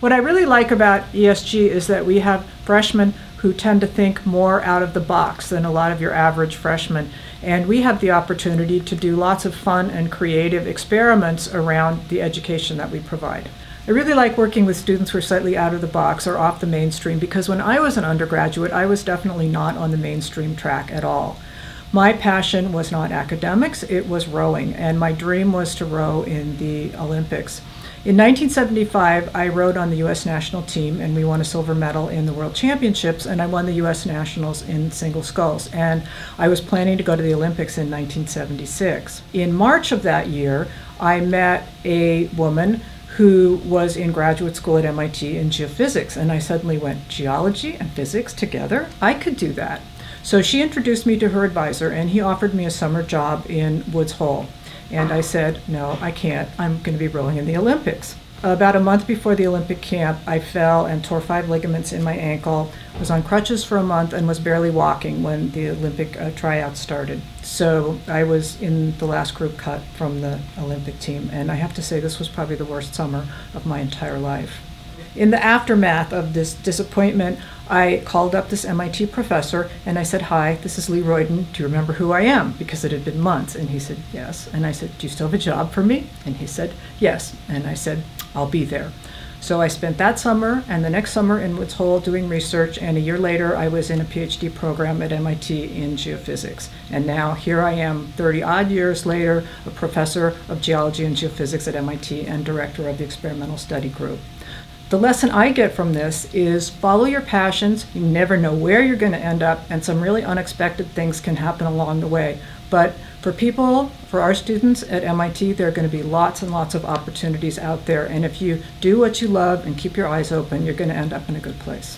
What I really like about ESG is that we have freshmen who tend to think more out of the box than a lot of your average freshmen. And we have the opportunity to do lots of fun and creative experiments around the education that we provide. I really like working with students who are slightly out of the box or off the mainstream, because when I was an undergraduate, I was definitely not on the mainstream track at all. My passion was not academics, it was rowing, and my dream was to row in the Olympics. In 1975, I rowed on the U.S. national team, and we won a silver medal in the World Championships, and I won the U.S. Nationals in single sculls. And I was planning to go to the Olympics in 1976. In March of that year, I met a woman who was in graduate school at MIT in geophysics, and I suddenly went, geology and physics together? I could do that. So she introduced me to her advisor, and he offered me a summer job in Woods Hole. And I said, no, I can't. I'm going to be rowing in the Olympics. About a month before the Olympic camp, I fell and tore 5 ligaments in my ankle, was on crutches for a month, and was barely walking when the Olympic tryouts started. So I was in the last group cut from the Olympic team, and I have to say this was probably the worst summer of my entire life. In the aftermath of this disappointment, I called up this MIT professor and I said, hi, this is Leigh Royden. Do you remember who I am? Because it had been months. And he said, yes. And I said, do you still have a job for me? And he said, yes. And I said, I'll be there. So I spent that summer and the next summer in Woods Hole doing research, and a year later I was in a PhD program at MIT in geophysics. And now here I am, 30-odd years later, a professor of geology and geophysics at MIT and director of the experimental study group. The lesson I get from this is follow your passions. You never know where you're going to end up, and some really unexpected things can happen along the way. But for people, for our students at MIT, there are going to be lots and lots of opportunities out there. And if you do what you love and keep your eyes open, you're going to end up in a good place.